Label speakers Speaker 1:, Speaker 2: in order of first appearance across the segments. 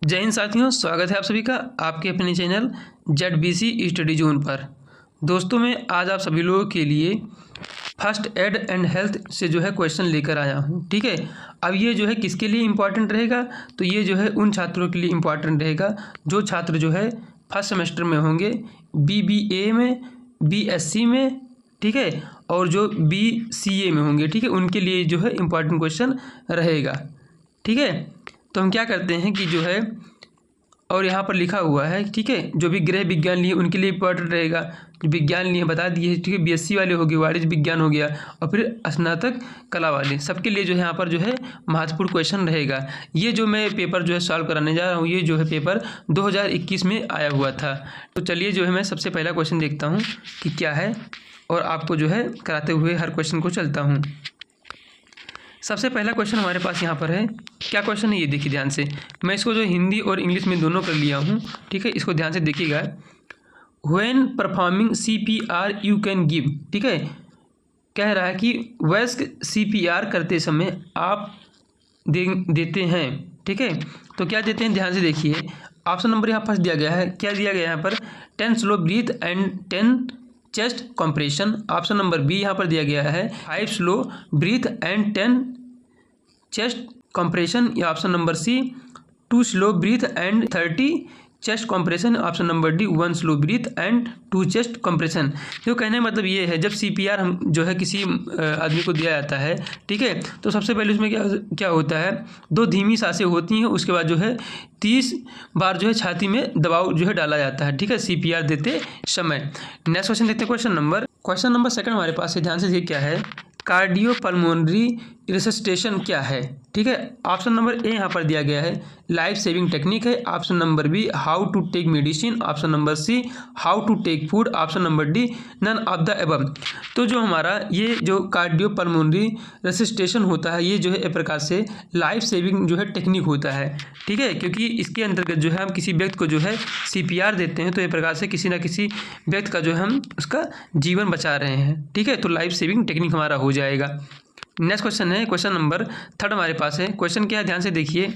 Speaker 1: जय हिंद साथियों, स्वागत है आप सभी का आपके अपने चैनल ZBC स्टडी जोन पर। दोस्तों मैं आज आप सभी लोगों के लिए फर्स्ट एड एंड हेल्थ से जो है क्वेश्चन लेकर आया हूं। ठीक है, अब ये जो है किसके लिए इम्पॉर्टेंट रहेगा, तो ये जो है उन छात्रों के लिए इम्पॉर्टेंट रहेगा जो छात्र जो है फर्स्ट सेमेस्टर में होंगे, BBA में, BSc में, ठीक है, और जो BCA में होंगे। ठीक है, उनके लिए जो है इम्पॉर्टेंट क्वेश्चन रहेगा। ठीक है, तो हम क्या करते हैं कि जो है, और यहाँ पर लिखा हुआ है, ठीक है, जो भी गृह विज्ञान लिए उनके लिए इम्पोर्टेंट रहेगा। जो विज्ञान लिए बता दिए, ठीक है, BSc वाले हो गए, वाणिज्य विज्ञान हो गया, और फिर स्नातक कला वाले, सबके लिए जो है यहाँ पर जो है महत्वपूर्ण क्वेश्चन रहेगा। ये जो मैं पेपर जो है सॉल्व कराने जा रहा हूँ, ये जो है पेपर 2021 में आया हुआ था। तो चलिए जो है मैं सबसे पहला क्वेश्चन देखता हूँ कि क्या है, और आपको जो है कराते हुए हर क्वेश्चन को चलता हूँ। सबसे पहला क्वेश्चन हमारे पास यहाँ पर है। क्या क्वेश्चन है ये देखिए ध्यान से। मैं इसको जो हिंदी और इंग्लिश में दोनों कर लिया हूँ। ठीक है, इसको ध्यान से देखिएगा। When performing CPR you can give. ठीक है, कह रहा है कि वयस्क CPR करते समय आप देते हैं। ठीक है, तो क्या देते हैं, ध्यान से देखिए। ऑप्शन नंबर यहाँ फर्स्ट दिया गया है। क्या दिया गया है यहाँ पर? 10 slow breath and 10 chest compression. Option number B यहाँ पर दिया गया है 5 slow breath and 10 chest compression. या option number C 2 slow breath and 30 chest compression. Option number D 1 slow breath and 2 chest compression. तो कहने का मतलब ये है, जब CPR हम जो है किसी आदमी को दिया जाता है, ठीक है, तो सबसे पहले उसमें क्या होता है, 2 धीमी सांसें होती हैं। उसके बाद जो है 30 बार जो है छाती में दबाव जो है डाला जाता है। ठीक है, CPR देते समय। नेक्स्ट क्वेश्चन देखते हैं। क्वेश्चन नंबर सेकंड हमारे पास है। ध्यान से देखिए क्या है, कार्डियोपल्मोनरी रिससिटेशन क्या है। ठीक है, ऑप्शन नंबर ए यहाँ पर दिया गया है लाइफ सेविंग टेक्निक है। Option number B how to take medicine. Option number C how to take food. Option number D none of the above. तो जो हमारा ये जो कार्डियोपल्मोनरी रिससिटेशन होता है, ये जो है एक प्रकार से लाइफ सेविंग जो है टेक्निक होता है। ठीक है, क्योंकि इसके अंतर्गत जो है हम किसी व्यक्ति को जो है CPR देते हैं, तो एक प्रकार से किसी न किसी व्यक्ति का जो है हम उसका जीवन बचा रहे हैं। ठीक है, तो लाइफ सेविंग टेक्निक हमारा हो जाएगा। नेक्स्ट क्वेश्चन है, क्वेश्चन नंबर थर्ड हमारे पास है। क्वेश्चन क्या है, ध्यान से देखिए।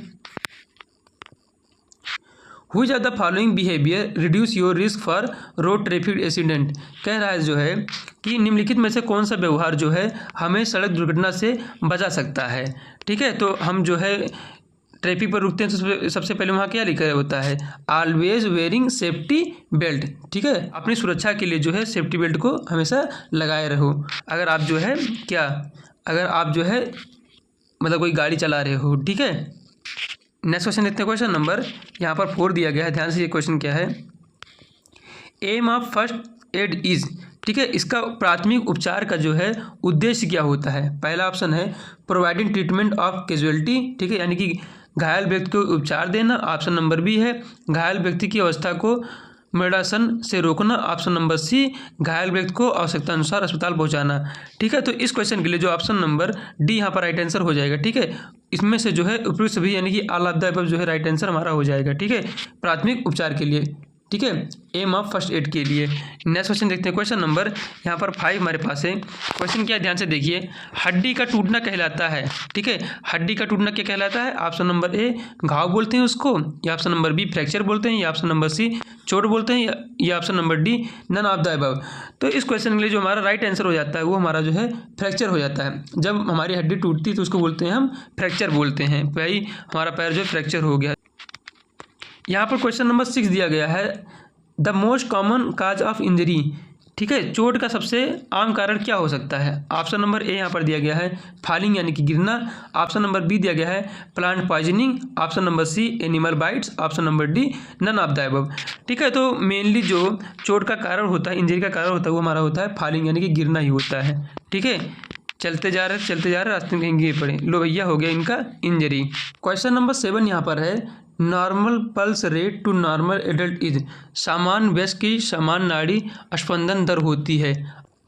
Speaker 1: Which are the following behaviour reduce your risk for road traffic accident. कह रहा है जो है कि निम्नलिखित में से कौन सा व्यवहार जो है हमें सड़क दुर्घटना से बचा सकता है। ठीक है, तो हम जो है ट्रैफिक पर रुकते हैं तो सबसे पहले वहाँ क्या लिखा होता है, ऑलवेज वेयरिंग सेफ्टी बेल्ट। ठीक है, अपनी सुरक्षा के लिए जो है सेफ्टी बेल्ट को हमेशा लगाए रहो। अगर आप जो है अगर आप जो है मतलब कोई गाड़ी चला रहे हो। ठीक है, नेक्स्ट क्वेश्चन देखते हैं। क्वेश्चन नंबर यहाँ पर 4 दिया गया है। ध्यान से ये क्वेश्चन क्या है, aim of first aid is. ठीक है, इसका प्राथमिक उपचार का जो है उद्देश्य क्या होता है। पहला ऑप्शन है प्रोवाइडिंग ट्रीटमेंट ऑफ कैजुअलिटी। ठीक है, यानी कि घायल व्यक्ति को उपचार देना। ऑप्शन नंबर बी है घायल व्यक्ति की अवस्था को मृडासन से रोकना। ऑप्शन नंबर सी घायल व्यक्ति को आवश्यकता अनुसार अस्पताल पहुंचाना। ठीक है, तो इस क्वेश्चन के लिए जो ऑप्शन नंबर डी यहाँ पर राइट आंसर हो जाएगा। ठीक है, इसमें से जो है उपयुक्त सभी यानी कि ऑल ऑफ द अबव जो है राइट आंसर हमारा हो जाएगा। ठीक है, प्राथमिक उपचार के लिए। ठीक है, एम ऑफ फर्स्ट एड के लिए। नेक्स्ट क्वेश्चन देखते हैं। क्वेश्चन नंबर यहाँ पर 5 हमारे पास है। क्वेश्चन क्या है, ध्यान से देखिए। हड्डी का टूटना कहलाता है। ठीक है, हड्डी का टूटना क्या कहलाता है। ऑप्शन नंबर ए घाव बोलते हैं उसको, या ऑप्शन नंबर बी फ्रैक्चर बोलते हैं, या ऑप्शन नंबर सी चोट बोलते हैं, या option number D none of the above. तो इस क्वेश्चन के लिए जो हमारा राइट आंसर हो जाता है वो हमारा जो है फ्रैक्चर हो जाता है। जब हमारी हड्डी टूटती है तो उसको बोलते हैं हम फ्रैक्चर बोलते हैं। भाई हमारा पैर जो फ्रैक्चर हो गया। यहाँ पर क्वेश्चन नंबर 6 दिया गया है the most common cause of injury. ठीक है, चोट का सबसे आम कारण क्या हो सकता है। ऑप्शन नंबर ए यहाँ पर दिया गया है फॉलिंग यानी कि गिरना। ऑप्शन नंबर बी दिया गया है plant poisoning. Option number C animal bites. Option number D none of the above. ठीक है, तो मेनली जो चोट का कारण होता है, इंजरी का कारण होता है, वो हमारा होता है फॉलिंग यानी कि गिरना ही होता है। ठीक है, चलते जा रहे रास्ते में कहीं गिर पड़े, लो भैया हो गया इनका इंजरी। क्वेश्चन नंबर 7 यहाँ पर है normal pulse rate to normal adult is. सामान्य वयस्क की समान नाड़ी स्पंदन दर होती है।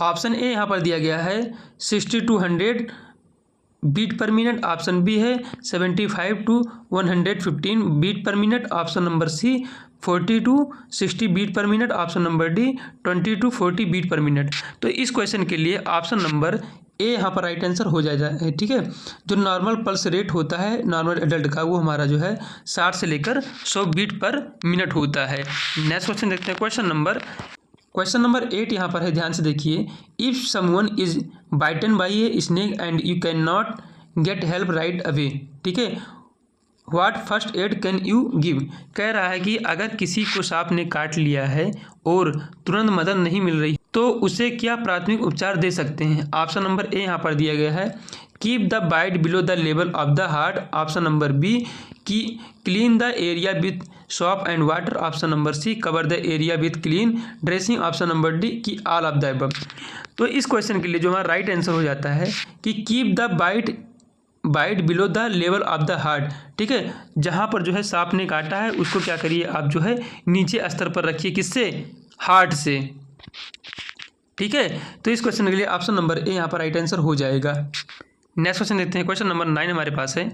Speaker 1: ऑप्शन ए यहाँ पर दिया गया है 60 to 100 beat per minute. Option B है 75 to 115 beat per minute. Option number C 40 to 60 beat per minute. Option number D 20 to 40 beat per minute. तो इस क्वेश्चन के लिए ऑप्शन नंबर ए यहाँ पर राइट आंसर हो जाएगा, ठीक है। जो नॉर्मल पल्स रेट होता है नॉर्मल एडल्ट का, वो हमारा जो है 60 से लेकर 100 बीट पर मिनट होता है। नेक्स्ट क्वेश्चन देखते हैं। क्वेश्चन नंबर 8 यहाँ पर है, ध्यान से देखिए। If someone is bitten by a snake and you can not get help right away, ठीक है, what first aid can you give. कह रहा है कि अगर किसी को सांप ने काट लिया है और तुरंत मदद नहीं मिल रही तो उसे क्या प्राथमिक उपचार दे सकते हैं। ऑप्शन नंबर ए यहाँ पर दिया गया है, keep the bite below the level of the heart. Option number B, की clean the area with soap and water. Option number C, cover the area with clean dressing. Option number D, की all of the above. तो इस question के लिए जो हमारा right answer हो जाता है कि keep the bite below the level of the heart, ठीक है। जहाँ पर जो है सांप ने काटा है उसको क्या करिए आप जो है नीचे स्तर पर रखिए, किससे, हार्ट से, ठीक है। तो इस क्वेश्चन के लिए ऑप्शन नंबर ए यहाँ पर राइट आंसर हो जाएगा। नेक्स्ट क्वेश्चन देखते हैं। क्वेश्चन नंबर 9 हमारे पास है।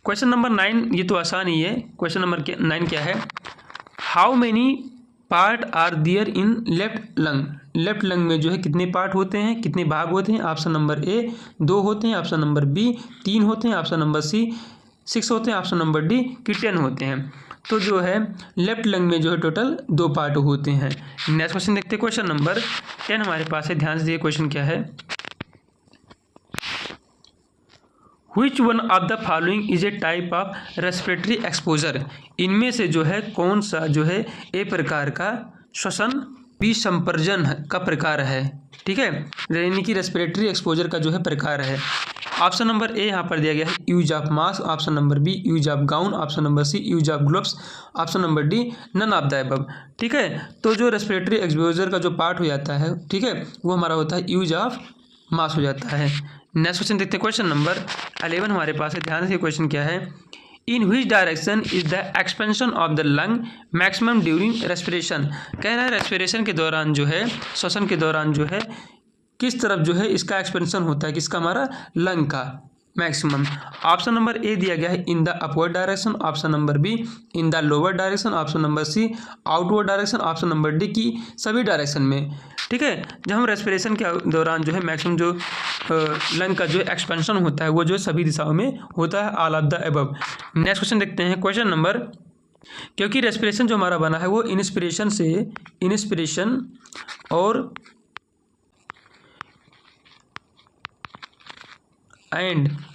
Speaker 1: क्वेश्चन नंबर 9 ये तो आसान ही है। क्वेश्चन नंबर 9 क्या है, how many part are there in left lung. Left lung में जो है कितने पार्ट होते हैं, कितने भाग होते हैं। ऑप्शन नंबर ए 2 होते हैं। ऑप्शन नंबर बी 3 होते हैं। ऑप्शन नंबर सी 6 होते हैं। ऑप्शन नंबर डी कि 10 होते हैं। तो जो है लेफ्ट लंग में जो है टोटल 2 पार्ट होते हैं। नेक्स्ट क्वेश्चन देखते हैं। क्वेश्चन नंबर 10 हमारे पास है, ध्यान से देखिए क्वेश्चन क्या है। Which one of the following is a type of respiratory exposure। इनमें से जो है कौन सा जो है ए प्रकार का श्वसन विसंपर्जन का प्रकार है, ठीक है, यानी कि रेस्पिरेटरी एक्सपोजर का जो है प्रकार है। ऑप्शन नंबर ए यहाँ पर दिया गया है, use of mask. Option number B, use of gown. Option number C, use of gloves. Option number D, none of the above, ठीक है। तो जो रेस्पिरेटरी एक्सपोजर का जो पार्ट हो जाता है, ठीक है, वो हमारा होता है यूज ऑफ मास्क हो जाता है। नेक्स्ट क्वेश्चन देखते हैं। क्वेश्चन नंबर 11 हमारे पास है, ध्यान से क्वेश्चन क्या है। In which direction is the expansion of the lung maximum during respiration. कह रहा है रेस्पिरेशन के दौरान जो है, श्वसन के दौरान जो है किस तरफ जो है इसका एक्सपेंशन होता है, किसका, हमारा लंग का मैक्सिमम। ऑप्शन नंबर ए दिया गया है in the upward direction. Option number B in the lower direction. Option number C outward direction. Option number D की सभी डायरेक्शन में, ठीक है। जब हम रेस्पिरेशन के दौरान जो है मैक्सिमम जो लंग का जो एक्सपेंशन होता है वो जो सभी दिशाओं में होता है, all of the above. Next question देखते हैं। क्वेश्चन नंबर, क्योंकि रेस्पिरेशन जो हमारा बना है वो इंस्पिरेशन और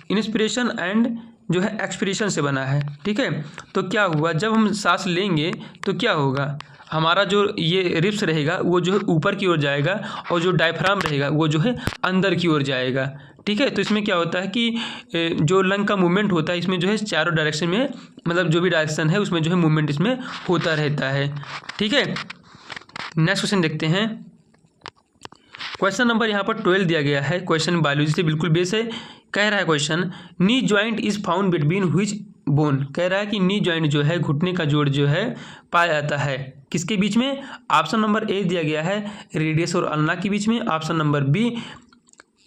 Speaker 1: इंस्पिरेशन एंड जो है एक्सपिरेशन से बना है, ठीक है। तो क्या हुआ, जब हम सांस लेंगे तो क्या होगा, हमारा जो ये रिब्स रहेगा वो जो है ऊपर की ओर जाएगा और जो डायफ्राम रहेगा वो जो है अंदर की ओर जाएगा, ठीक है। तो इसमें क्या होता है कि जो लंग का मूवमेंट होता है इसमें जो है चारों डायरेक्शन में, मतलब जो भी डायरेक्शन है उसमें जो है मूवमेंट इसमें होता रहता है, ठीक है। नेक्स्ट क्वेश्चन देखते हैं। क्वेश्चन नंबर यहाँ पर 12 दिया गया है। क्वेश्चन बायोलॉजी से बिल्कुल बेस है। कह रहा है question, knee joint is found between which bone. कह रहा है कि नी जॉइंट जो है घुटने का जोड़ जो है पाया जाता है किसके बीच में। ऑप्शन नंबर ए दिया गया है रेडियस और अल्ना के बीच में। ऑप्शन नंबर बी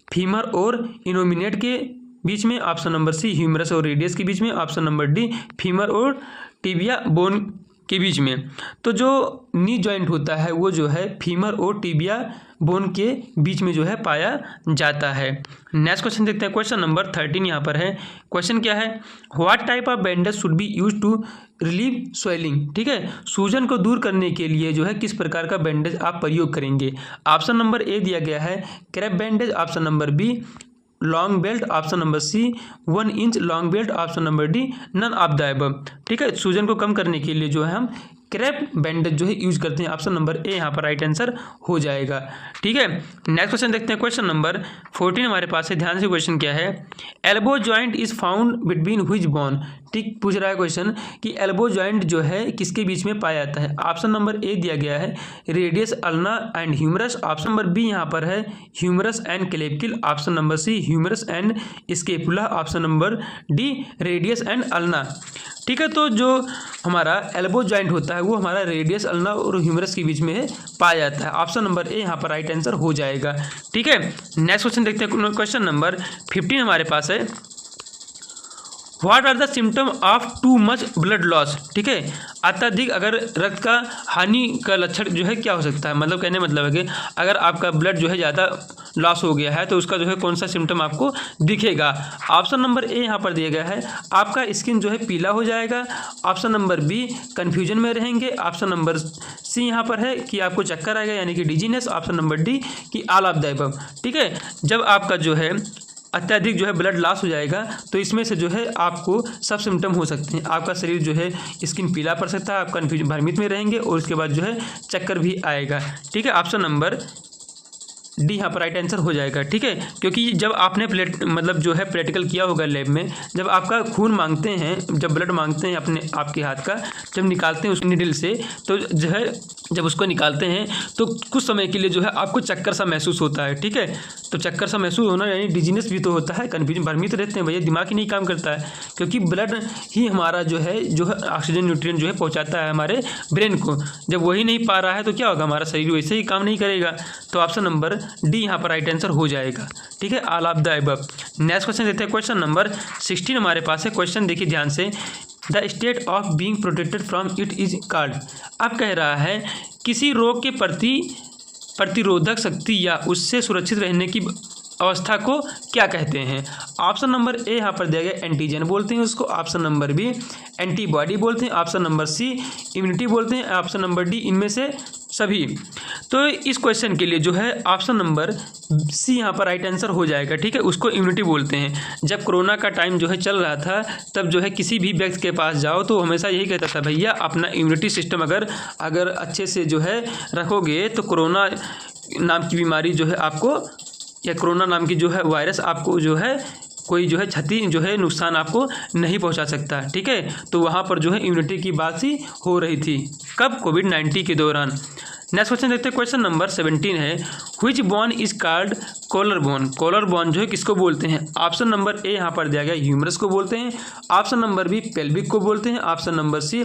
Speaker 1: फीमर और इनोमिनेट के बीच में। ऑप्शन नंबर सी ह्यूमरस और रेडियस के बीच में। ऑप्शन नंबर डी फीमर और टिबिया बोन के बीच में। तो जो नी जॉइंट होता है वो जो है फीमर और टिबिया बोन के बीच में जो है पाया जाता है। नेक्स्ट क्वेश्चन देखते हैं। क्वेश्चन नंबर 13 यहाँ पर है। क्वेश्चन क्या है, what type of bandage should be use to relieve swelling. ठीक है, सूजन को दूर करने के लिए जो है किस प्रकार का बैंडेज आप प्रयोग करेंगे। ऑप्शन नंबर ए दिया गया है crepe bandage. Option number B long belt. Option number C 1 inch long belt. Option number D none of the above. ठीक है, सूजन को कम करने के लिए जो है हम क्रैप बैंडेज जो है यूज करते हैं। ऑप्शन नंबर ए यहाँ पर राइट आंसर हो जाएगा। ठीक है, नेक्स्ट क्वेश्चन देखते हैं। क्वेश्चन नंबर 14 हमारे पास है। ध्यान से क्वेश्चन क्या है, elbow joint is found between which bone. ठीक पूछ रहा है क्वेश्चन कि एल्बो जॉइंट जो है किसके बीच में पाया जाता है। ऑप्शन नंबर ए दिया गया है radius ulna and humerus. Option number B यहाँ पर है humerus and clavicle. Option number C humerus and scapula. Option number D radius and ulna. ठीक है, तो जो हमारा एल्बो जॉइंट होता है वो हमारा रेडियस अल्ना और ह्यूमरस के बीच में पाया जाता है। ऑप्शन नंबर ए यहाँ पर राइट आंसर हो जाएगा। ठीक है, नेक्स्ट क्वेश्चन देखते हैं। क्वेश्चन नंबर 15 हमारे पास है। What are the symptom of too much blood loss. ठीक है, अत्यधिक अगर रक्त का हानि का लक्षण जो है क्या हो सकता है, मतलब कहने मतलब है कि अगर आपका ब्लड जो है ज़्यादा लॉस हो गया है तो उसका जो है कौन सा सिम्टम आपको दिखेगा। ऑप्शन नंबर ए यहाँ पर दिया गया है, आपका स्किन जो है पीला हो जाएगा। ऑप्शन नंबर बी, कन्फ्यूजन में रहेंगे। ऑप्शन नंबर सी यहाँ पर है कि आपको चक्कर आएगा यानी कि डिजीनेस। ऑप्शन नंबर डी कि ऑल ऑफ द अबव। ठीक है, जब आपका जो है अत्यधिक जो है ब्लड लॉस हो जाएगा तो इसमें से जो है आपको सब सिम्टम हो सकते हैं। आपका शरीर जो है स्किन पीला पड़ सकता है, आप कन्फ्यूजन भ्रमित में रहेंगे और उसके बाद जो है चक्कर भी आएगा। ठीक है, ऑप्शन नंबर डी यहाँ पर राइट आंसर हो जाएगा। ठीक है, क्योंकि जब आपने मतलब जो है प्रैक्टिकल किया होगा लैब में, जब आपका खून मांगते हैं, जब ब्लड मांगते हैं अपने आपके हाथ का, जब निकालते हैं उस निडल से, तो जो है जब उसको निकालते हैं तो कुछ समय के लिए जो है आपको चक्कर सा महसूस होता है। ठीक है, तो चक्कर सा महसूस होना यानी डिजीनेस भी तो होता है, कन्फ्यूजन भ्रमित रहते हैं, भैया दिमाग ही नहीं काम करता है, क्योंकि ब्लड ही हमारा जो है ऑक्सीजन न्यूट्रिएंट जो है पहुंचाता है हमारे ब्रेन को। जब वही नहीं पा रहा है तो क्या होगा, हमारा शरीर वैसे ही काम नहीं करेगा। तो ऑप्शन नंबर डी यहाँ पर राइट आंसर हो जाएगा। ठीक है, all of the above. Next question देते हैं, क्वेश्चन नंबर 16 हमारे पास है। क्वेश्चन देखिए ध्यान से, the state of being protected from it is called. अब कह रहा है किसी रोग के प्रति प्रतिरोधक शक्ति या उससे सुरक्षित रहने की अवस्था को क्या कहते हैं। ऑप्शन नंबर ए यहाँ पर दिया गया एंटीजन बोलते हैं उसको। ऑप्शन नंबर बी एंटीबॉडी बोलते हैं। ऑप्शन नंबर सी इम्यूनिटी बोलते हैं। ऑप्शन नंबर डी इनमें से सभी। तो इस क्वेश्चन के लिए जो है ऑप्शन नंबर सी यहाँ पर राइट आंसर हो जाएगा। ठीक है, उसको इम्यूनिटी बोलते हैं। जब कोरोना का टाइम जो है चल रहा था, तब जो है किसी भी व्यक्ति के पास जाओ तो हमेशा यही कहता था, भैया अपना इम्यूनिटी सिस्टम अगर अच्छे से जो है रखोगे तो कोरोना नाम की बीमारी जो है आपको, या कोरोना नाम की जो है वायरस आपको जो है कोई जो है क्षति जो है नुकसान आपको नहीं पहुंचा सकता। ठीक है, तो वहाँ पर जो है इम्यूनिटी की बात ही हो रही थी, कब, कोविड-19 के दौरान। नेक्स्ट क्वेश्चन देखते हैं, क्वेश्चन नंबर 17 है, which bone is called collar bone. Collar bone जो है किसको बोलते हैं। ऑप्शन नंबर ए यहाँ पर दिया गया ह्यूमरस को बोलते हैं। ऑप्शन नंबर बी पेल्विक को बोलते हैं। ऑप्शन नंबर सी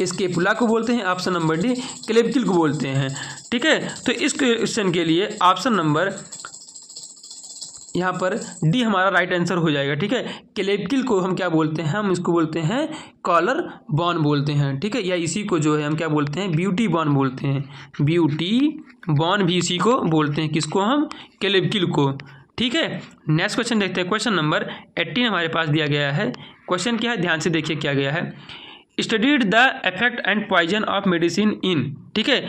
Speaker 1: स्केपुला को बोलते हैं। ऑप्शन नंबर डी क्लेविकल को बोलते हैं। ठीक है, तो इस क्वेश्चन के लिए ऑप्शन नंबर यहाँ पर डी हमारा राइट आंसर हो जाएगा। ठीक है, क्लेविकल को हम क्या बोलते हैं, हम इसको बोलते हैं कॉलर बॉन बोलते हैं। ठीक है, या इसी को जो है हम क्या बोलते हैं, ब्यूटी बॉन बोलते हैं। ब्यूटी बॉन भी इसी को बोलते हैं, किसको, हम क्लेविकल को। ठीक है, नेक्स्ट क्वेश्चन देखते हैं, क्वेश्चन नंबर 18 हमारे पास दिया गया है। क्वेश्चन क्या है, ध्यान से देखिए क्या गया है, studied the effect and poison of medicine in. ठीक है,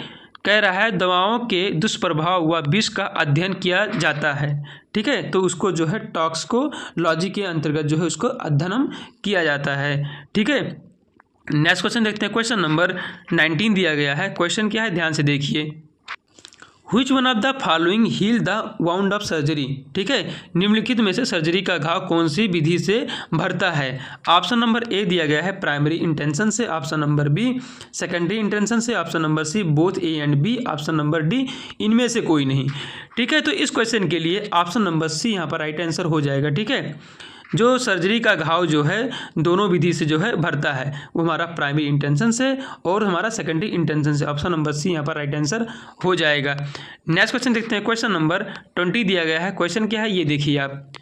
Speaker 1: कह रहा है दवाओं के दुष्प्रभाव व विष का अध्ययन किया जाता है। ठीक है, तो उसको जो है टॉक्सिकोलॉजी के अंतर्गत जो है उसको अध्ययन किया जाता है। ठीक है, नेक्स्ट क्वेश्चन देखते हैं, क्वेश्चन नंबर 19 दिया गया है। क्वेश्चन क्या है, ध्यान से देखिए, which one of the following heal the wound of surgery. ठीक है, निम्नलिखित में से सर्जरी का घाव कौन सी विधि से भरता है। ऑप्शन नंबर ए दिया गया है प्राइमरी इंटेंशन से। Option number B secondary intention से। Option number C both A and B. Option number D इनमें से कोई नहीं। ठीक है, तो इस क्वेश्चन के लिए ऑप्शन नंबर सी यहाँ पर राइट आंसर हो जाएगा। ठीक है, जो सर्जरी का घाव जो है दोनों विधि से जो है भरता है, वो हमारा प्राइमरी इंटेंशन से और हमारा सेकेंडरी इंटेंशन से। ऑप्शन नंबर सी यहाँ पर राइट आंसर हो जाएगा। नेक्स्ट क्वेश्चन देखते हैं, क्वेश्चन नंबर 20 दिया गया है। क्वेश्चन क्या है, ये देखिए आप,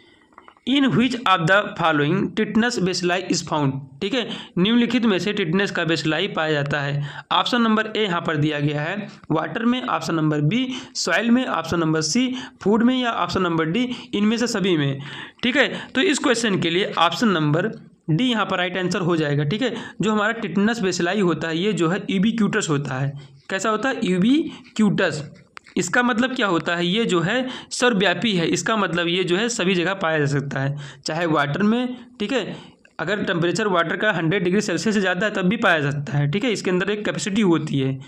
Speaker 1: in which of the following tetanus bacilli is found. ठीक है, निम्नलिखित में से टिटनस का बेसिलाई पाया जाता है। ऑप्शन नंबर ए यहाँ पर दिया गया है वाटर में। ऑप्शन नंबर बी सॉइल में। ऑप्शन नंबर सी फूड में। या ऑप्शन नंबर डी इनमें से सभी में। ठीक है, तो इस क्वेश्चन के लिए ऑप्शन नंबर डी यहाँ पर राइट आंसर हो जाएगा। ठीक है, जो हमारा टिटनस बेसिलाई होता है ये जो है यूबिक्यूटस होता है। कैसा होता है, यूबिक्यूटस। इसका मतलब क्या होता है, ये जो है सर्वव्यापी है। इसका मतलब ये जो है सभी जगह पाया जा सकता है, चाहे वाटर में। ठीक है, अगर टेम्परेचर वाटर का 100 डिग्री सेल्सियस से ज़्यादा है तब भी पाया जा सकता है। ठीक है, इसके अंदर एक कैपेसिटी होती है।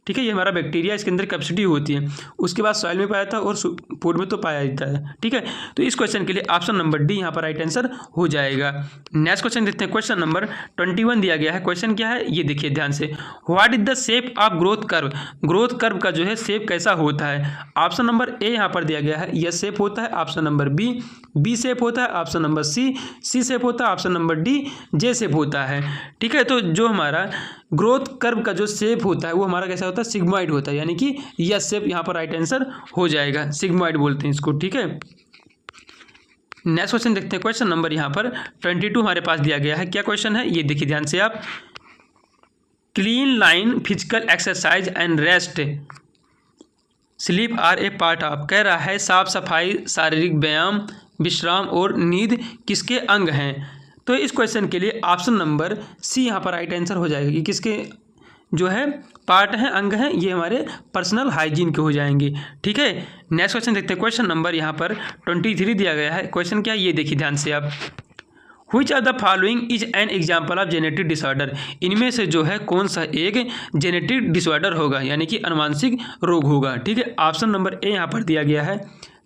Speaker 1: ठीक है, ये हमारा बैक्टीरिया, इसके अंदर कैपेसिटी होती है। उसके बाद सॉइल में पाया था और फूड में तो पाया जाता है। ठीक है, तो इस क्वेश्चन के लिए ऑप्शन नंबर डी यहाँ पर राइट आंसर हो जाएगा। नेक्स्ट क्वेश्चन देखते हैं, क्वेश्चन नंबर 21 दिया गया है। क्वेश्चन क्या है, ये देखिए ध्यान से, what is the shape of growth curve. Growth curve का जो है शेप कैसा होता है। ऑप्शन नंबर ए यहाँ पर दिया गया है एस शेप होता है। ऑप्शन नंबर बी शेप होता है। ऑप्शन नंबर सी शेप होता है। Option number D J shape होता है। ठीक है, तो जो हमारा ग्रोथ कर्व का जो शेप होता है वो हमारा कैसा होता है, सिग्मॉइड होता है, यानी कि यस शेप यहाँ पर राइट आंसर हो जाएगा। सिग्मॉइड बोलते हैं इसको। ठीक है, नेक्स्ट क्वेश्चन देखते हैं, क्वेश्चन नंबर यहाँ पर 22 हमारे पास दिया गया है। क्या क्वेश्चन है, ये देखिए ध्यान से आप, clean line, physical exercise and rest, sleep are a part of. कह रहा है साफ सफाई, शारीरिक व्यायाम, विश्राम और नींद किसके अंग हैं? तो इस क्वेश्चन के लिए ऑप्शन नंबर सी यहाँ पर राइट आंसर हो जाएगा। ये किसके जो है पार्ट हैं, अंग हैं, ये हमारे पर्सनल हाइजीन के हो जाएंगे। ठीक है, नेक्स्ट क्वेश्चन देखते हैं। क्वेश्चन नंबर यहाँ पर 23 दिया गया है। क्वेश्चन क्या है ये देखिए ध्यान से आप। Which of the following is an example of genetic disorder, इनमें से जो है कौन सा एक जेनेटिक डिसऑर्डर होगा, यानी कि अनुवांशिक रोग होगा। ठीक है, ऑप्शन नंबर ए यहाँ पर दिया गया है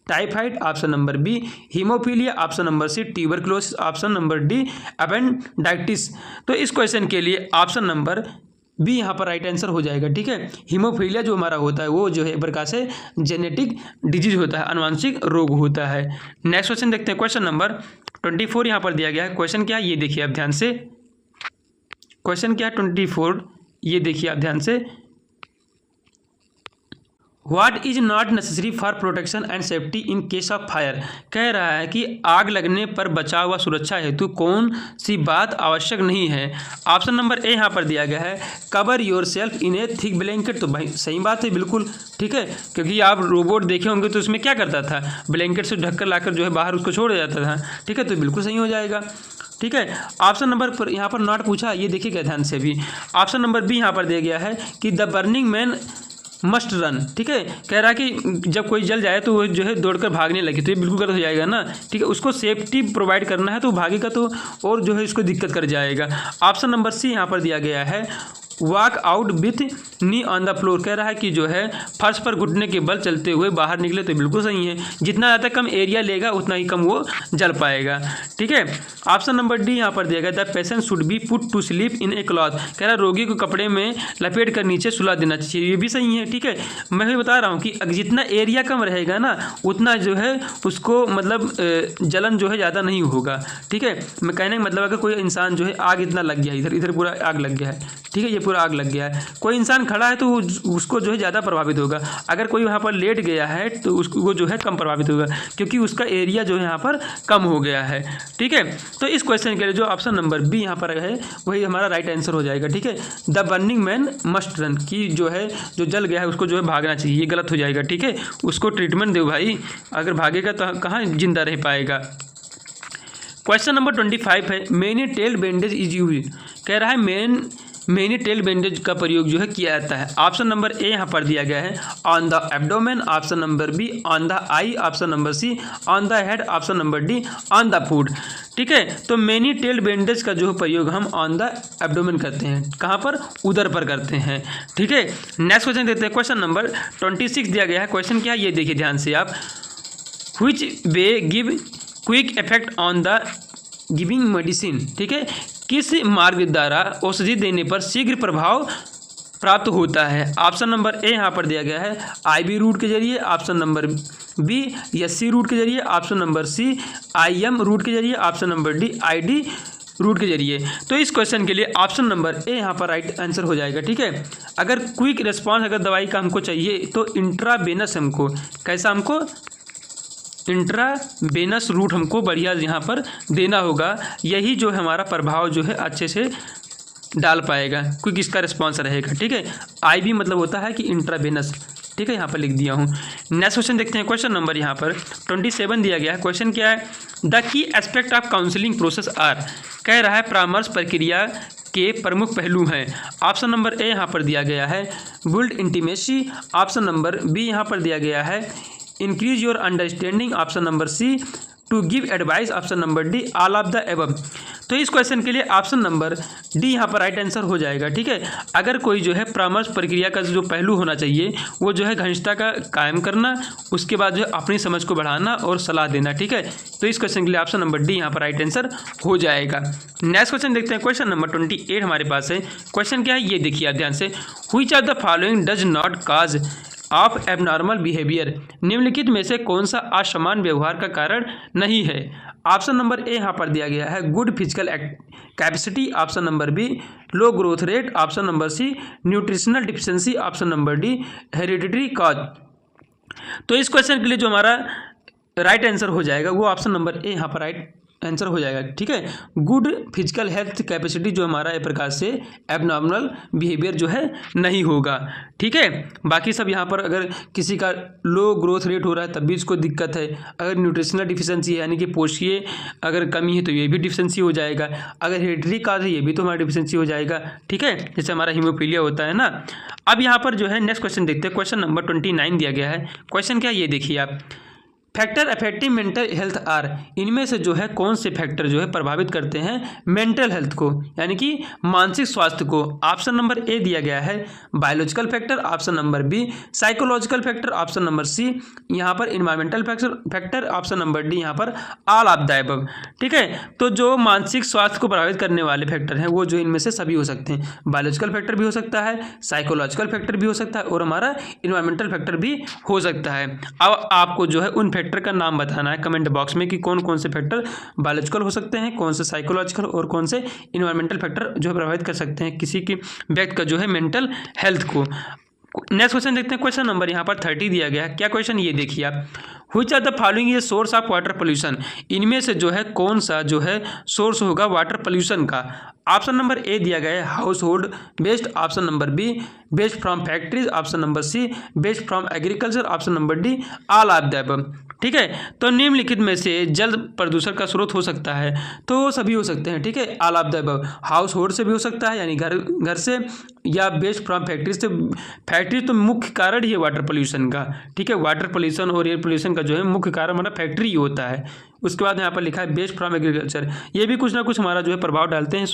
Speaker 1: typhoid, option number B haemophilia, option number C tuberculosis, option number D appendicitis. तो इस क्वेश्चन के लिए ऑप्शन नंबर बी यहाँ पर राइट आंसर हो जाएगा। ठीक है, हीमोफीलिया जो हमारा होता है वो जो है एक प्रकार से जेनेटिक डिजीज होता है, अनुवांशिक रोग होता है। नेक्स्ट क्वेश्चन देखते हैं। क्वेश्चन नंबर 24 यहाँ पर दिया गया है। क्वेश्चन क्या है ये देखिए आप ध्यान से। क्वेश्चन क्या है 24, ये देखिए आप ध्यान से। What is not necessary for protection and safety in case of fire, कह रहा है कि आग लगने पर बचाव व सुरक्षा हेतु कौन सी बात आवश्यक नहीं है। ऑप्शन नंबर ए यहाँ पर दिया गया है cover your self in A thick blanket. तो भाई सही बात है बिल्कुल। ठीक है, क्योंकि आप रोबोट देखे होंगे तो उसमें क्या करता था, ब्लैंकेट से ढककर लाकर जो है बाहर उसको छोड़ जाता था। ठीक है, तो बिल्कुल सही हो जाएगा। ठीक है, ऑप्शन नंबर पर यहाँ पर नॉट पूछा, ये देखिएगा ध्यान से भी। ऑप्शन नंबर बी यहाँ पर दिया गया है कि the burning man must run. ठीक है, कह रहा है कि जब कोई जल जाए तो वो जो है दौड़कर भागने लगे, तो ये बिल्कुल गलत हो जाएगा ना। ठीक है, उसको सेफ्टी प्रोवाइड करना है तो भागेगा तो और जो है इसको दिक्कत कर जाएगा। ऑप्शन नंबर सी यहाँ पर दिया गया है walk out with knee on the floor, कह रहा है कि जो है फर्श पर घुटने के बल चलते हुए बाहर निकले, तो बिल्कुल सही है। जितना ज़्यादा कम एरिया लेगा उतना ही कम वो जल पाएगा। ठीक है, ऑप्शन नंबर डी यहाँ पर दिया गया the patient should be put to sleep in a cloth, कह रहा है रोगी को कपड़े में लपेट कर नीचे सुला देना चाहिए, ये भी सही है। ठीक है, मैं भी बता रहा हूँ कि जितना एरिया कम रहेगा ना उतना जो है उसको मतलब जलन जो है ज़्यादा नहीं होगा। ठीक है, मैं कहने का मतलब अगर कोई इंसान जो है आग इतना लग गया, इधर इधर पूरा आग लग गया है, ठीक है, ये पूरा आग लग गया है, कोई इंसान खड़ा है तो उसको जो है ज़्यादा प्रभावित होगा। अगर कोई वहाँ पर लेट गया है तो उसको वो जो है कम प्रभावित होगा, क्योंकि उसका एरिया जो है यहाँ पर कम हो गया है। ठीक है, तो इस क्वेश्चन के लिए जो ऑप्शन नंबर बी यहाँ पर है वही हमारा राइट आंसर हो जाएगा। ठीक है, the burning man must run, की जो है जो जल गया है उसको जो है भागना चाहिए, ये गलत हो जाएगा। ठीक है, उसको ट्रीटमेंट दो भाई, अगर भागेगा तो कहाँ जिंदा रह पाएगा। क्वेश्चन नंबर 25 है many tail bandage is use, कह रहा है मेनी टेल बैंडेज का प्रयोग जो है किया जाता है। ऑप्शन नंबर ए यहाँ पर दिया गया है on the abdomen, option number B on the eye, option number C on the head, option number D on the foot. ठीक है, तो मेनी टेल बैंडेज का जो प्रयोग हम ऑन द एब्डोमेन करते हैं, कहाँ पर, उदर पर करते हैं। ठीक है, नेक्स्ट क्वेश्चन देखते हैं। क्वेश्चन नंबर 26 दिया गया है। क्वेश्चन क्या है ये देखिए ध्यान से आप। Which way give quick effect on the giving medicine, ठीक है, किस मार्ग द्वारा औषधि देने पर शीघ्र प्रभाव प्राप्त होता है। ऑप्शन नंबर ए यहाँ पर दिया गया है आईवी रूट के जरिए, option number B SC route के जरिए, option number C IM route के जरिए, option number D ID route के जरिए। तो इस क्वेश्चन के लिए ऑप्शन नंबर ए यहाँ पर राइट आंसर हो जाएगा। ठीक है, अगर क्विक रिस्पॉन्स अगर दवाई का हमको चाहिए तो इंट्रावेनस हमको कैसा हमको इंट्रावेनस रूट हमको बढ़िया यहाँ पर देना होगा, यही जो है हमारा प्रभाव जो है अच्छे से डाल पाएगा, क्योंकि इसका रिस्पॉन्स रहेगा। ठीक है, आईवी मतलब होता है कि इंट्रावेनस। ठीक है, यहाँ पर लिख दिया हूँ। नेक्स्ट क्वेश्चन देखते हैं। क्वेश्चन नंबर यहाँ पर 27 दिया गया है। क्वेश्चन क्या है the key aspect of counselling process are, कह रहा है परामर्श प्रक्रिया के प्रमुख पहलू हैं। ऑप्शन नंबर ए यहाँ पर दिया गया है build intimacy, option number B यहाँ पर दिया गया है increase your understanding, option number C to give advice, option number D all of the above. तो इस क्वेश्चन के लिए ऑप्शन नंबर डी यहाँ पर राइट आंसर हो जाएगा। ठीक है, अगर कोई जो है परामर्श प्रक्रिया का जो पहलू होना चाहिए वो जो है घनिष्ठता का कायम करना, उसके बाद जो है अपनी समझ को बढ़ाना और सलाह देना। ठीक है, तो इस क्वेश्चन के लिए ऑप्शन नंबर डी यहाँ पर राइट आंसर हो जाएगा। नेक्स्ट क्वेश्चन देखते हैं। क्वेश्चन नंबर 28 हमारे पास है। क्वेश्चन क्या है ये देखिए आप ध्यान से। Which of the following does not cause of abnormal behaviour, निम्नलिखित में से कौन सा असमान व्यवहार का कारण नहीं है। ऑप्शन नंबर ए यहाँ पर दिया गया है good physical capacity, option number B low growth rate, option number C nutritional deficiency, option number D hereditary cause. तो इस क्वेश्चन के लिए जो हमारा राइट आंसर हो जाएगा वो ऑप्शन नंबर ए यहाँ पर राइट आंसर हो जाएगा, ठीक है। गुड फिजिकल हेल्थ कैपेसिटी जो हमारा एक प्रकार से एबनॉर्मल बिहेवियर जो है नहीं होगा, ठीक है। बाकी सब यहाँ पर अगर किसी का लो ग्रोथ रेट हो रहा है तब भी इसको दिक्कत है, अगर न्यूट्रिशनल डिफिशिएंसी है यानी कि पोषकीय अगर कमी है तो ये भी डिफिशिएंसी हो जाएगा, अगर हेरिडिटरी काज है ये भी तो हमारा डिफिशिएंसी हो जाएगा, ठीक है, जैसे हमारा हीमोफीलिया होता है ना। अब यहाँ पर जो है नेक्स्ट क्वेश्चन देखते हैं, क्वेश्चन नंबर 29 दिया गया है। क्वेश्चन क्या है ये देखिए आप, factor affecting mental health are, इनमें से जो है कौन से फैक्टर जो है प्रभावित करते हैं मेंटल हेल्थ को यानी कि मानसिक स्वास्थ्य को। ऑप्शन नंबर ए दिया गया है biological factor, option number B psychological factor, option number C यहाँ पर environmental factor, option number D यहाँ पर ऑल ऑफ द अबव, ठीक है। तो जो मानसिक स्वास्थ्य को प्रभावित करने वाले फैक्टर हैं वो जो इनमें से सभी हो सकते हैं, बायोलॉजिकल फैक्टर भी हो सकता है, साइकोलॉजिकल फैक्टर भी हो सकता है और हमारा इन्वायरमेंटल फैक्टर भी हो सकता है। अब आपको जो है उन फैक्टर का नाम बताना है कमेंट बॉक्स में कि कौन कौन से फैक्टर बायोलॉजिकल हो सकते हैं, कौन से साइकोलॉजिकल और कौन से इन्वायरमेंटल फैक्टर जो है प्रभावित कर सकते हैं किसी की व्यक्ति का जो है मेंटल हेल्थ को। नेक्स्ट क्वेश्चन देखते हैं, क्वेश्चन नंबर यहाँ पर 30 दिया गया है। क्या क्वेश्चन ये देखिए आप, व्हिच आर द फॉलोइंग ये सोर्स ऑफ वाटर पोल्यूशन, इनमें से जो है कौन सा जो है सोर्स होगा वाटर पोल्यूशन का। ऑप्शन नंबर ए दिया गया है household based, option number B based from factories, option number C based from agriculture, option number D all of the above, ठीक है। तो निम्नलिखित में से जल प्रदूषण का स्रोत हो सकता है, तो सभी हो सकते हैं, ठीक है, all of the above. House hold से भी हो सकता है यानी घर से, या बेस्ड फ्रॉम फैक्ट्रीज से। फैक्ट्री तो मुख्य कारण ही है वाटर पोल्यूशन का, ठीक है, वाटर पोल्यूशन और एयर पोल्यूशन का जो है मुख्य कारण हमारा फैक्ट्री ही होता है। उसके बाद यहाँ पर लिखा है बेस्ड फ्रॉम एग्रीकल्चर, ये भी कुछ ना कुछ हमारा जो है प्रभाव डालते हैं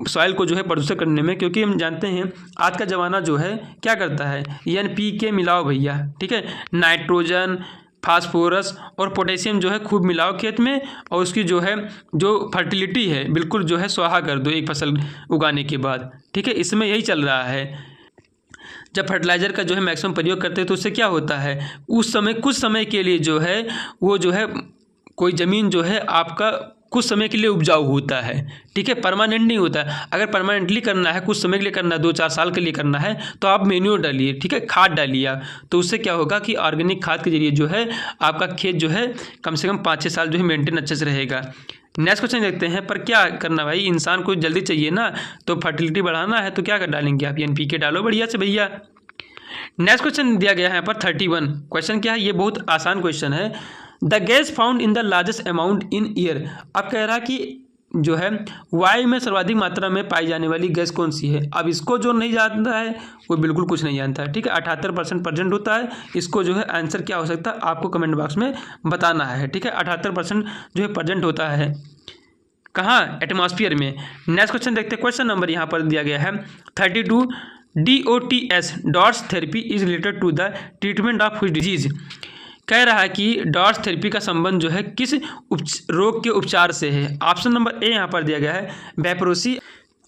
Speaker 1: सॉइल को जो है प्रदूषित करने में, क्योंकि हम जानते हैं आज का ज़माना जो है क्या करता है NPK मिलाओ भैया, ठीक है, नाइट्रोजन फास्फोरस और पोटेशियम जो है खूब मिलाओ खेत में, और उसकी जो है जो फर्टिलिटी है बिल्कुल जो है स्वाहा कर दो एक फसल उगाने के बाद, ठीक है। इसमें यही चल रहा है, जब फर्टिलाइज़र का जो है मैक्सिमम प्रयोग करते हैं तो उससे क्या होता है, उस समय कुछ समय के लिए जो है वो जो है कोई ज़मीन जो है आपका कुछ समय के लिए उपजाऊ होता है, ठीक है, परमानेंट नहीं होता है। अगर परमानेंटली करना है, कुछ समय के लिए करना है, 2-4 साल के लिए करना है, तो आप मेन्योर डालिए, ठीक है, खाद डालिए आप, तो उससे क्या होगा कि ऑर्गेनिक खाद के जरिए जो है आपका खेत जो है कम से कम 5-6 साल जो है मेंटेन अच्छे से रहेगा। नेक्स्ट क्वेश्चन देखते हैं, पर क्या करना भाई, इंसान को जल्दी चाहिए ना, तो फर्टिलिटी बढ़ाना है तो क्या कर डालेंगे आप, NPK डालो बढ़िया से भैया। नेक्स्ट क्वेश्चन दिया गया है यहाँ पर 31, क्वेश्चन क्या है, ये बहुत आसान क्वेश्चन है। The gas found in the largest amount in year, अब कह रहा कि जो है वायु में सर्वाधिक मात्रा में पाई जाने वाली गैस कौन सी है। अब इसको जो नहीं जानता है वो बिल्कुल कुछ नहीं जानता है, ठीक है, 78% प्रेजेंट होता है। इसको जो है आंसर क्या हो सकता है आपको कमेंट बॉक्स में बताना है, ठीक है, 78% जो है प्रेजेंट होता है कहाँ, एटमॉस्फेयर में। नेक्स्ट क्वेश्चन देखते हैं, क्वेश्चन नंबर यहाँ पर दिया गया है 32, DOTS DOTS therapy is related to the treatment of which disease, कह रहा है कि डॉट्स थेरेपी का संबंध जो है किस रोग के उपचार से है। ऑप्शन नंबर ए यहाँ पर दिया गया है बेपरोसी,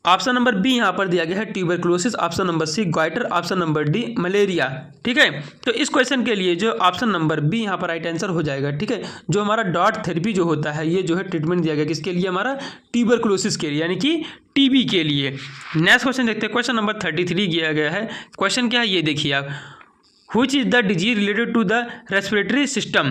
Speaker 1: ऑप्शन नंबर बी यहाँ पर दिया गया है tuberculosis, option number C goitre, option number D malaria, ठीक है। तो इस क्वेश्चन के लिए जो ऑप्शन नंबर बी यहाँ पर राइट आंसर हो जाएगा, ठीक है। जो हमारा डॉट थेरेपी जो होता है ये जो है ट्रीटमेंट दिया गया किसके लिए, हमारा ट्यूबरकुलोसिस के लिए यानी कि TB के लिए। नेक्स्ट क्वेश्चन देखते हैं, क्वेश्चन नंबर 33 दिया गया है। क्वेश्चन क्या है ये देखिए आप, which is the disease related to the respiratory system,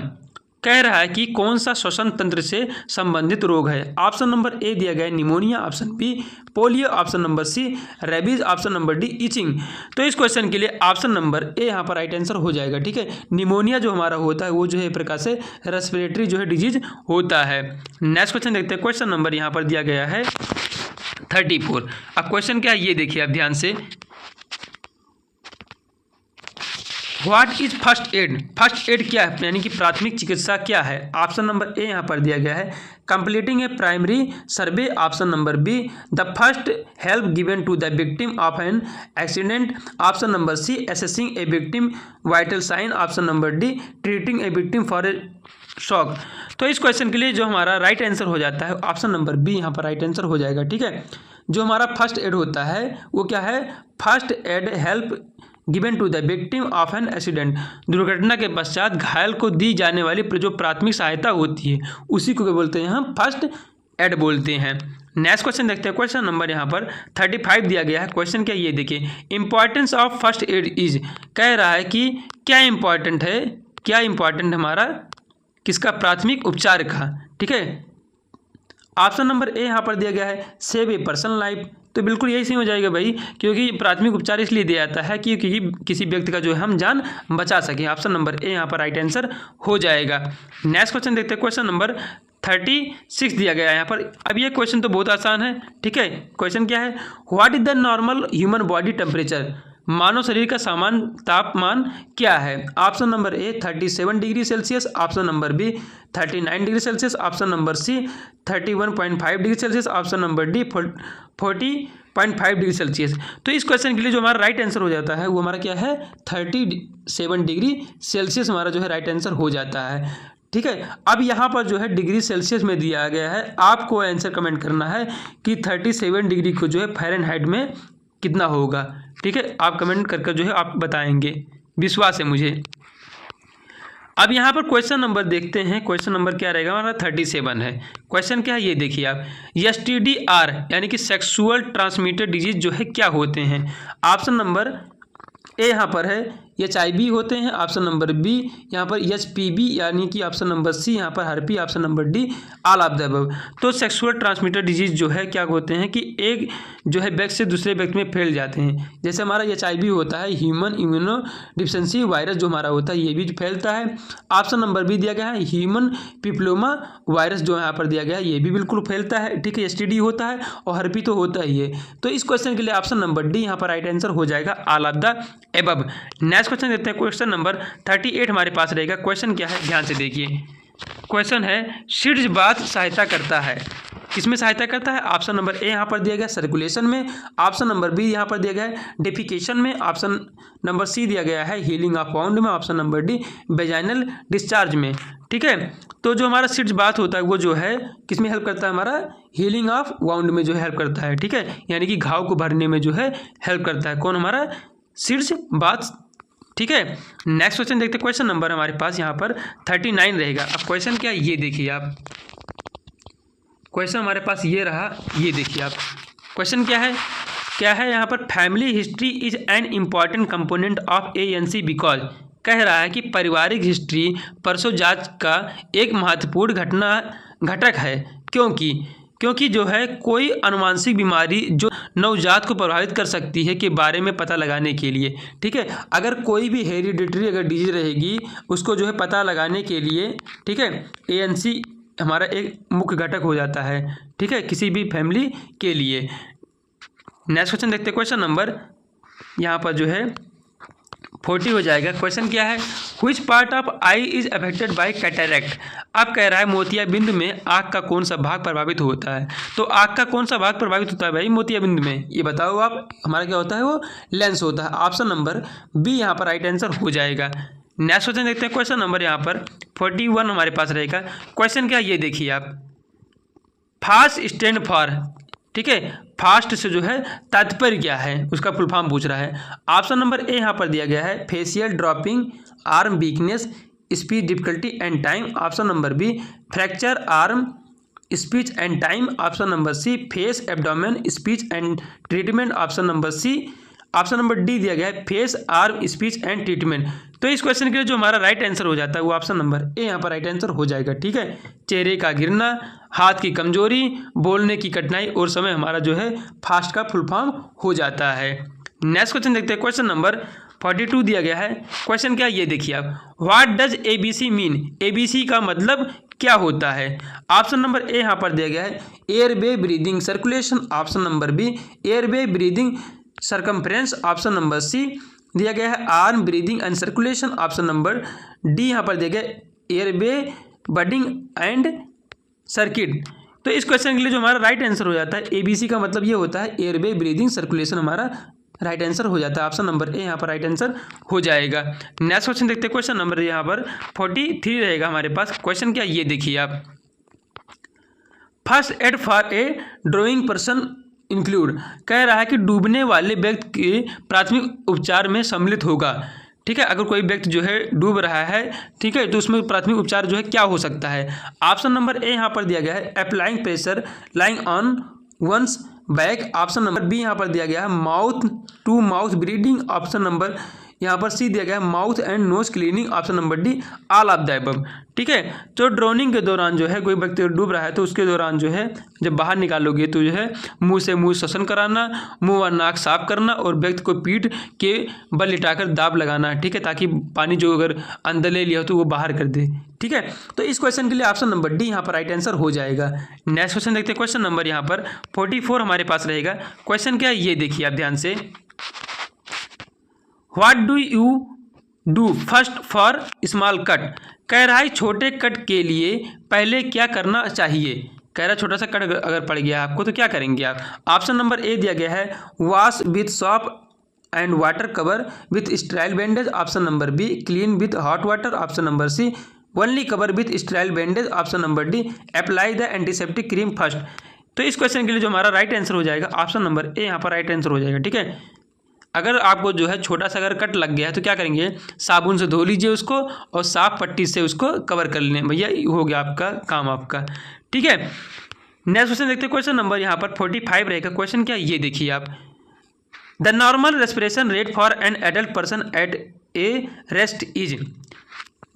Speaker 1: कह रहा है कि कौन सा श्वसन तंत्र से संबंधित रोग है। ऑप्शन नंबर ए दिया गया है pneumonia, option B polio, option number C rabies, option number D itching. तो इस क्वेश्चन के लिए ऑप्शन नंबर ए यहाँ पर राइट आंसर हो जाएगा, ठीक है। निमोनिया जो हमारा होता है वो जो है एक प्रकार से रेस्पिरेटरी जो है डिजीज होता है। नेक्स्ट क्वेश्चन देखते हैं, क्वेश्चन नंबर यहाँ पर दिया गया है 34। अब क्वेश्चन क्या है ये देखिए आप ध्यान से, what is first aid, first aid क्या है यानी कि प्राथमिक चिकित्सा क्या है। ऑप्शन नंबर ए यहाँ पर दिया गया है completing a primary survey, option number B the first help given to the victim of an accident, option number C assessing a victim vital sign, option number D treating a victim for a shock. तो इस question के लिए जो हमारा right answer हो जाता है option number B यहाँ पर राइट आंसर हो जाएगा, ठीक है। जो हमारा फर्स्ट एड होता है वो क्या है, first aid help given to the victim of an accident, दुर्घटना के पश्चात घायल को दी जाने वाली जो प्राथमिक सहायता होती है उसी को क्या बोलते हैं हम फर्स्ट एड बोलते हैं। नेक्स्ट क्वेश्चन देखते हैं, क्वेश्चन नंबर यहाँ पर 35 दिया गया है। क्वेश्चन क्या ये देखिए, importance of first aid is, कह रहा है कि क्या इंपॉर्टेंट है, क्या इंपॉर्टेंट हमारा किसका? प्राथमिक उपचार का। ठीक है, ऑप्शन नंबर ए यहाँ पर दिया गया है सेव ए पर्सन लाइफ। तो बिल्कुल यही सही हो जाएगा भाई, क्योंकि प्राथमिक उपचार इसलिए दिया जाता है कि किसी व्यक्ति का जो है हम जान बचा सकें। ऑप्शन नंबर ए यहाँ पर राइट आंसर हो जाएगा। नेक्स्ट क्वेश्चन देखते हैं, क्वेश्चन नंबर 36 दिया गया है यहाँ पर। अब ये क्वेश्चन तो बहुत आसान है। ठीक है, क्वेश्चन क्या है? What is the normal human body temperature? मानव शरीर का सामान्य तापमान क्या है? Option number A 37 degree Celsius, option number B 39 degree Celsius, option number C 31.5 degree Celsius, option number D 40.5 degree Celsius. तो इस क्वेश्चन के लिए जो हमारा राइट आंसर हो जाता है वो हमारा क्या है? 37 डिग्री सेल्सियस हमारा जो है राइट आंसर हो जाता है। ठीक है, अब यहाँ पर जो है डिग्री सेल्सियस में दिया गया है, आपको आंसर कमेंट करना है कि 37 डिग्री को जो है फ़ारेनहाइट में कितना होगा। ठीक है, आप कमेंट करके जो है आप बताएंगे, विश्वास है मुझे। अब यहाँ पर क्वेश्चन नंबर देखते हैं, क्वेश्चन नंबर क्या रहेगा हमारा? 37 है। क्वेश्चन क्या है ये देखिए आप, STDR यानी कि सेक्सुअल ट्रांसमिटेड डिजीज जो है क्या होते हैं? ऑप्शन नंबर ए यहाँ पर है HIV होते हैं, ऑप्शन नंबर बी यहाँ पर HPV यानी कि ऑप्शन नंबर सी यहाँ पर herpes, option number D all of the above. तो सेक्सुअल ट्रांसमिटेड डिजीज जो है क्या होते हैं कि एक जो है व्यक्ति से दूसरे व्यक्ति में फैल जाते हैं। जैसे हमारा HIV होता है, ह्यूमन इम्यूनो डिफिशिएंसी वायरस जो हमारा होता है ये भी फैलता है। ऑप्शन नंबर बी दिया गया है ह्यूमन पिपलोमा वायरस जो यहाँ पर दिया गया है ये भी बिल्कुल फैलता है। ठीक है, STD होता है और हर्पी तो होता ही है। तो इस क्वेश्चन के लिए ऑप्शन नंबर डी यहाँ पर राइट आंसर हो जाएगा, all of the above. Next question देखते हैं, क्वेश्चन नंबर 38 हमारे पास रहेगा। क्वेश्चन क्या है ध्यान से देखिए, क्वेश्चन है सीड्स बाथ सहायता करता है, किसमें सहायता करता है? ऑप्शन नंबर ए यहाँ पर दिया गया सर्कुलेशन में, ऑप्शन नंबर बी यहाँ पर दिया गया है डेफिकेशन में, ऑप्शन नंबर सी दिया गया है हीलिंग ऑफ वाउंड में, option number D vaginal discharge में। ठीक है, तो जो हमारा सीड्स बाथ होता है वो जो है किसमें हेल्प करता है? हमारा हीलिंग ऑफ वाउंड में जो है हेल्प करता है। ठीक है, यानी कि घाव को भरने में जो है हेल्प करता है। कौन? हमारा सीड्स बाथ। ठीक है, नेक्स्ट क्वेश्चन देखते हैं, क्वेश्चन नंबर हमारे पास यहाँ पर 39 रहेगा। अब क्वेश्चन क्या है ये देखिए आप, क्वेश्चन हमारे पास ये रहा, ये देखिए आप क्वेश्चन क्या है यहाँ पर? Family history is an important component of ANC because. कह रहा है कि पारिवारिक हिस्ट्री परसों जांच का एक महत्वपूर्ण घटक है, क्योंकि जो है कोई अनुवांशिक बीमारी जो नवजात को प्रभावित कर सकती है के बारे में पता लगाने के लिए। ठीक है, अगर कोई भी हेरिडिटरी अगर डिजीज रहेगी उसको जो है पता लगाने के लिए, ठीक है, ANC हमारा एक मुख्य घटक हो जाता है। ठीक है, किसी भी फैमिली के लिए। नेक्स्ट क्वेश्चन देखते हैं, क्वेश्चन नंबर यहाँ पर जो है 40 हो जाएगा। क्वेश्चन क्या है? Which part of I is affected by cataract. अब कह रहा है मोतियाबिंद में आँख का कौन सा भाग प्रभावित होता है? तो आँख का कौन सा भाग प्रभावित होता है भाई मोतियाबिंद में? ये बताओ आप। हमारा क्या होता है? वो लेंस होता है। ऑप्शन नंबर बी यहाँ पर राइट आंसर हो जाएगा। नेक्स्ट क्वेश्चन देखते हैं, क्वेश्चन नंबर यहाँ पर 41 हमारे पास रहेगा। क्वेश्चन क्या ये देखिए आप, फास्ट स्टैंड फॉर। ठीक है, फास्ट से जो है तात्पर्य क्या है उसका फुल फॉर्म पूछ रहा है। ऑप्शन नंबर ए यहाँ पर दिया गया है facial dropping, arm weakness, speech difficulty and time. Option number B fracture arm, speech and time. Option number C face abdomen, speech and treatment. Option number C, option number D दिया गया है face arm speech and treatment. तो इस question के लिए जो हमारा right answer हो जाता है वो ऑप्शन नंबर ए यहाँ पर राइट आंसर हो जाएगा। ठीक है, चेहरे का गिरना, हाथ की कमजोरी, बोलने की कठिनाई और समय हमारा जो है फास्ट का फुल फॉर्म हो जाता है। नेक्स्ट क्वेश्चन देखते हैं, क्वेश्चन नंबर 42 दिया गया है। क्वेश्चन क्या ये देखिए आप, what does ABC mean. ABC का मतलब क्या होता है? ऑप्शन नंबर ए यहाँ पर दिया गया है airway breathing circulation. Option number B airway breathing circumference. Option number C दिया गया है arm breathing and circulation. Option number D यहाँ पर दिया गया एयरवे बडिंग एंड सर्किट। तो इस क्वेश्चन के लिए जो हमारा राइट आंसर हो जाता है ABC का मतलब ये होता है एयरवे ब्रीदिंग सर्कुलेशन हमारा राइट आंसर हो जाता है। ऑप्शन नंबर ए यहाँ पर राइट आंसर हो जाएगा। नेक्स्ट क्वेश्चन देखते हैं, क्वेश्चन नंबर यहाँ पर 43 रहेगा हमारे पास। क्वेश्चन क्या ये देखिए आप, first aid for a drawing person include. कह रहा है कि डूबने वाले व्यक्ति के प्राथमिक उपचार में सम्मिलित होगा। ठीक है, अगर कोई व्यक्ति जो है डूब रहा है, ठीक है, तो उसमें प्राथमिक उपचार जो है क्या हो सकता है? ऑप्शन नंबर ए यहाँ पर दिया गया है applying pressure lying on one's back. Option number B यहाँ पर दिया गया है mouth to mouth breathing. Option number यहाँ पर सी दिया गया है mouth and nose cleaning, option number D all of the above. ठीक है, तो ड्रोनिंग के दौरान जो है कोई व्यक्ति डूब रहा है तो उसके दौरान जो है जब बाहर निकालोगे तो जो है मुंह से मुंह श्वसन कराना, मुंह और नाक साफ करना और व्यक्ति को पीठ के बल लिटाकर दाब लगाना। ठीक है, ताकि पानी जो अगर अंदर ले लिया हो तो वो बाहर कर दे। ठीक है, तो इस क्वेश्चन के लिए ऑप्शन नंबर डी यहाँ पर राइट आंसर हो जाएगा। नेक्स्ट क्वेश्चन देखते हैं, क्वेश्चन नंबर यहाँ पर 44 हमारे पास रहेगा। क्वेश्चन क्या है ये देखिए आप ध्यान से, what do you do first for small cut. कह रहा है छोटे कट के लिए पहले क्या करना चाहिए। कह रहा है छोटा सा कट अगर पड़ गया आपको तो क्या करेंगे आप। ऑप्शन नंबर ए दिया गया है wash with soap and water cover with sterile bandage, option number B clean with hot water, option number C only cover with sterile bandage, option number D apply the antiseptic cream first. तो इस question के लिए जो हमारा right answer हो जाएगा option number ए यहाँ पर राइट आंसर हो जाएगा। ठीक है, अगर आपको जो है छोटा सा अगर कट लग गया है तो क्या करेंगे, साबुन से धो लीजिए उसको और साफ पट्टी से उसको कवर कर लें, भैया हो गया आपका काम आपका। ठीक है, नेक्स्ट क्वेश्चन देखते हैं, क्वेश्चन नंबर यहाँ पर 45 रहेगा। क्वेश्चन क्या ये देखिए आप, the normal respiration rate for an adult person at A rest is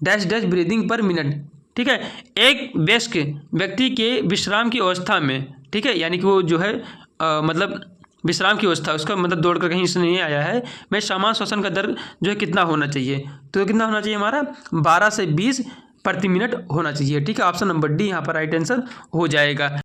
Speaker 1: dash dash breathing पर मिनट। ठीक है, एक वयस्क व्यक्ति के विश्राम की अवस्था में, ठीक है, यानी कि वो जो है मतलब विश्राम की अवस्था, उसका मतलब दौड़ कर कहीं से नहीं आया है, में सामान्य श्वसन का दर जो है कितना होना चाहिए, तो कितना होना चाहिए हमारा 12 से 20 प्रति मिनट होना चाहिए। ठीक है, ऑप्शन नंबर डी यहाँ पर राइट आंसर हो जाएगा।